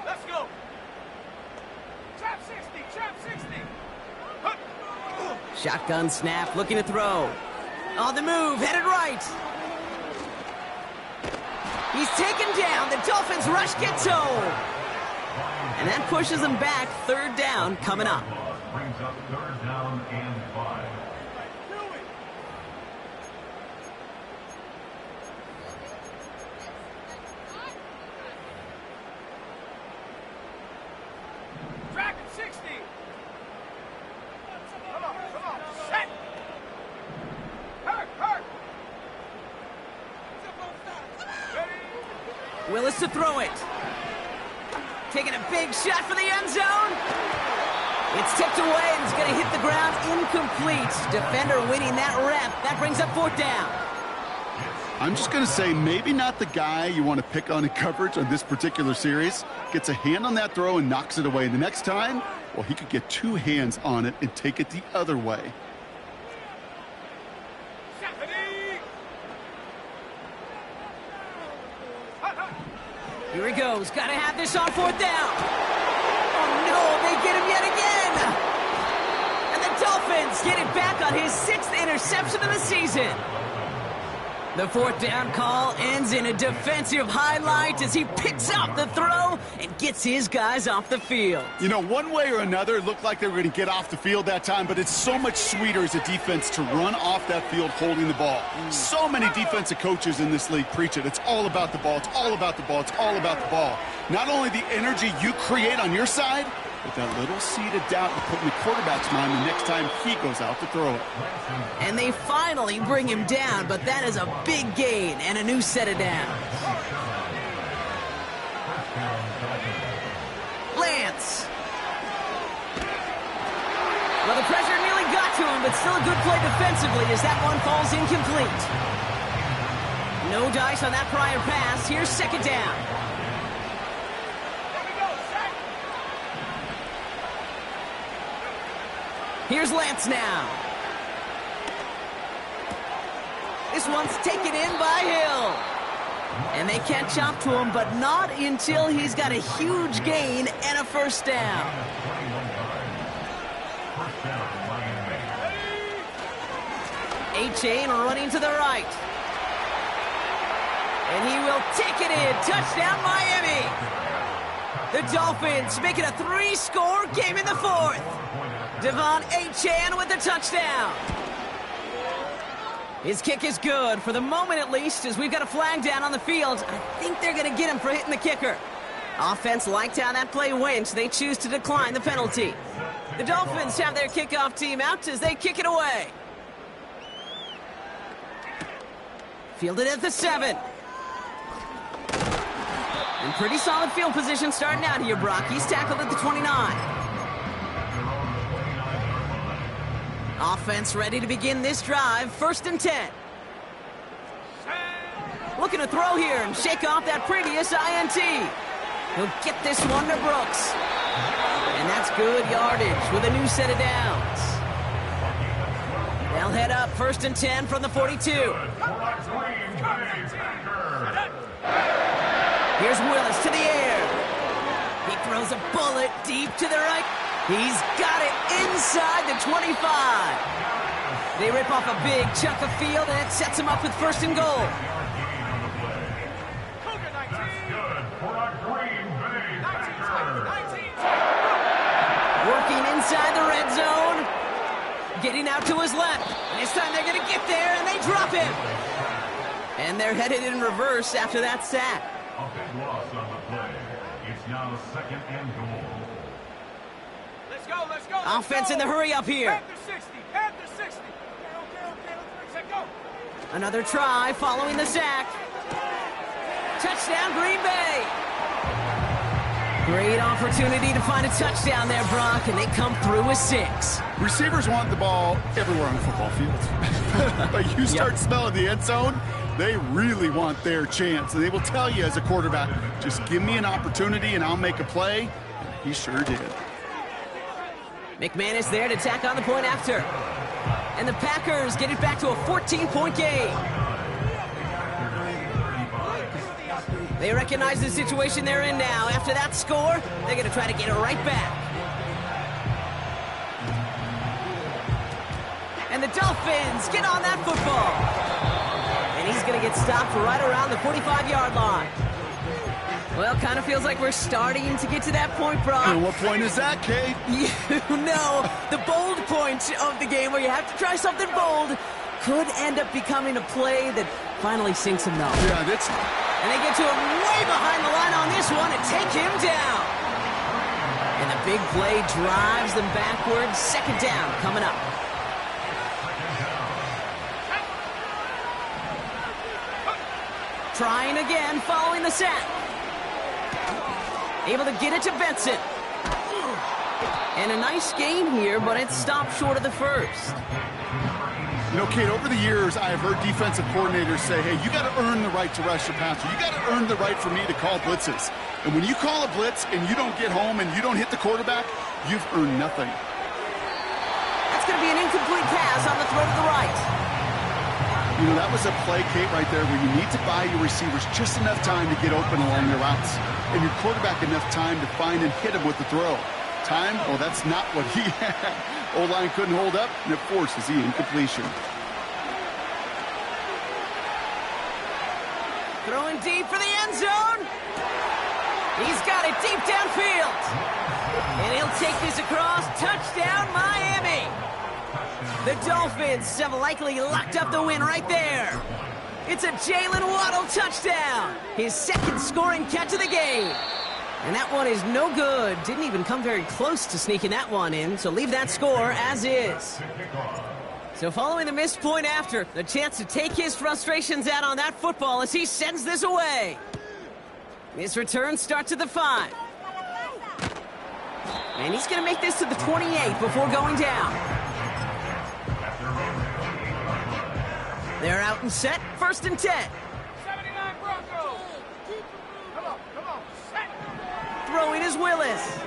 Let's go. Trap 60. Trap 60. Huh. Shotgun snap, looking to throw. On the move, headed right. He's taken down. The Dolphins rush gets home. And that pushes them back. Third down coming up. Brings up third down and 5. Dragon 60. Come on. Set. Hurt. Ready. Willis to throw it. Taking a big shot for the end zone. It's tipped away and it's going to hit the ground incomplete. Defender winning that rep. That brings up fourth down. I'm just going to say maybe not the guy you want to pick on in coverage on this particular series. Gets a hand on that throw and knocks it away. The next time, well, he could get two hands on it and take it the other way. Here he goes. Got to have this on fourth down. Oh, no. They get him yet again. And the Dolphins get it back on his 6th interception of the season. The fourth down call ends in a defensive highlight as he picks up the throw and gets his guys off the field. You know, one way or another, it looked like they were going to get off the field that time, but it's so much sweeter as a defense to run off that field holding the ball. So many defensive coaches in this league preach it. It's all about the ball. It's all about the ball. It's all about the ball. Not only the energy you create on your side, but that little seed of doubt you put in the quarterback's mind the next time he goes out to throw it. And they finally bring him down, but that is a big gain and a new set of downs. Lance. Well, the pressure nearly got to him, but still a good play defensively as that one falls incomplete. No dice on that prior pass. Here's second down. Here's Lance now. This one's taken in by Hill. And they catch up to him, but not until he's got a huge gain and a first down. A-Chain running to the right. And he will take it in. Touchdown, Miami. The Dolphins make it a 3-score game in the fourth. Devon A-Chan with the touchdown. His kick is good, for the moment at least, as we've got a flag down on the field. I think they're going to get him for hitting the kicker. Offense liked how that play went, so they choose to decline the penalty. The Dolphins have their kickoff team out as they kick it away. Fielded at the 7. In pretty solid field position starting out here, Brock. He's tackled at the 29. Offense ready to begin this drive. First and 10. Looking to throw here and shake off that previous INT. He'll get this one to Brooks. And that's good yardage with a new set of downs. They'll head up first and 10 from the 42. Here's Willis to the air. He throws a bullet deep to the right. He's got it inside the 25. They rip off a big chunk of field, and it sets him up with first and goal. Cougar 19. Good for a Green Bay 19. Working inside the red zone. Getting out to his left. And this time they're going to get there, and they drop him. And they're headed in reverse after that sack. A big loss on the play. It's now second and goal. Let's go, let's go. Offense in the hurry up here. Panther 60, Panther 60. Okay, let's go. Another try following the sack. Touchdown, Green Bay. Great opportunity to find a touchdown there, Brock, and they come through with 6. Receivers want the ball everywhere on the football field. But you start smelling the end zone, they really want their chance. And they will tell you as a quarterback, just give me an opportunity and I'll make a play. He sure did. McManus there to tack on the point after. And the Packers get it back to a 14-point game. They recognize the situation they're in now. After that score, they're going to try to get it right back. And the Dolphins get on that football. And he's going to get stopped right around the 45-yard line. Well, kind of feels like we're starting to get to that point, Brock. And what point is that, Kate? You know, the bold point of the game where you have to try something bold could end up becoming a play that finally sinks him though. Yeah, that's... And they get to him way behind the line on this one and take him down. And the big play drives them backwards. Second down coming up. Trying again following the sack. Able to get it to Benson. And a nice gain here, but it stopped short of the first. You know, Kate, over the years, I've heard defensive coordinators say, hey, you got to earn the right to rush your passer. You got to earn the right for me to call blitzes. And when you call a blitz and you don't get home and you don't hit the quarterback, you've earned nothing. That's going to be an incomplete pass on the throw to the right. You know, that was a play, Kate, right there where you need to buy your receivers just enough time to get open along their routes. And your quarterback enough time to find and hit him with the throw. Time? Well, that's not what he had. O-line couldn't hold up, and it forces the incompletion. Throwing deep for the end zone. He's got it deep downfield. And he'll take this across. Touchdown, Miami. The Dolphins have likely locked up the win right there. It's a Jalen Waddle touchdown. His second scoring catch of the game. And that one is no good. Didn't even come very close to sneaking that one in, so leave that score as is. So following the missed point after, the chance to take his frustrations out on that football as he sends this away. This return starts at the 5. And he's going to make this to the 28 before going down. They're out and set, 1st and 10. 79 Broncos. Come on, set. Throwing is Willis.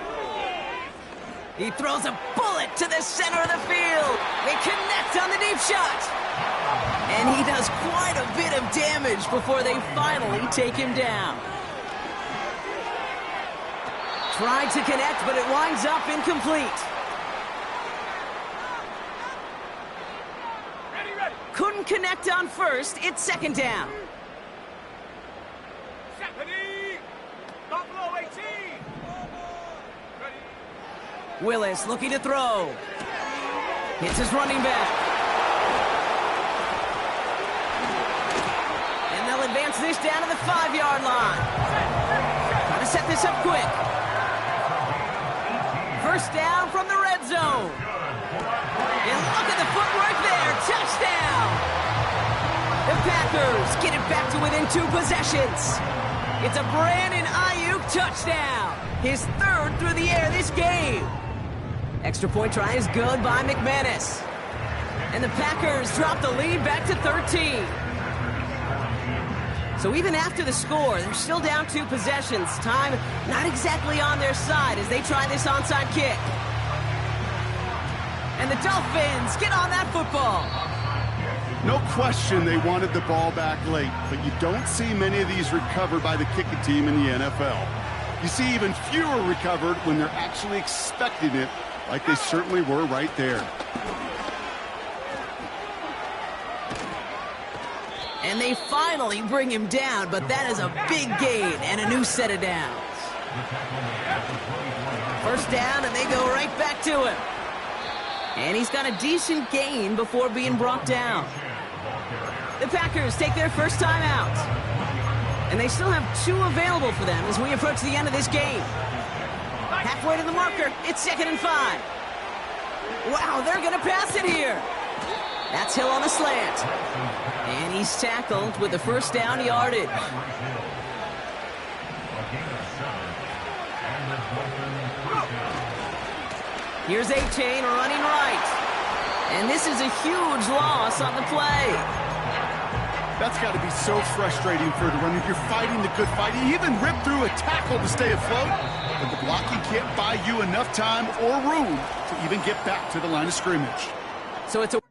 He throws a bullet to the center of the field. They connect on the deep shot. And he does quite a bit of damage before they finally take him down. Tried to connect, but it winds up incomplete. Ready. Couldn't connect on first. It's 2nd down. Ready. Buffalo 18. Ready. Willis looking to throw. Hits his running back. And they'll advance this down to the 5-yard line. Trying to set this up quick. 1st down from the red zone. And look at the footwork there. Touchdown! The Packers get it back to within 2 possessions. It's a Brandon Ayuk touchdown. His 3rd through the air this game. Extra point try is good by McManus. And the Packers drop the lead back to 13. So even after the score, they're still down 2 possessions. Time not exactly on their side as they try this onside kick. And the Dolphins get on that football. No question they wanted the ball back late, but you don't see many of these recovered by the kicking team in the NFL. You see even fewer recovered when they're actually expecting it, like they certainly were right there. And they finally bring him down, but that is a big gain and a new set of downs. First down, and they go right back to him. And he's got a decent gain before being brought down. The Packers take their first time out. And they still have 2 available for them as we approach the end of this game. Halfway to the marker, it's 2nd and 5. Wow, they're going to pass it here. That's Hill on the slant. And he's tackled with the first down yardage. Here's A-Chain running right. And this is a huge loss on the play. That's got to be so frustrating for the runner. You're fighting the good fight. He even ripped through a tackle to stay afloat. But the blocking can't buy you enough time or room to even get back to the line of scrimmage. So it's a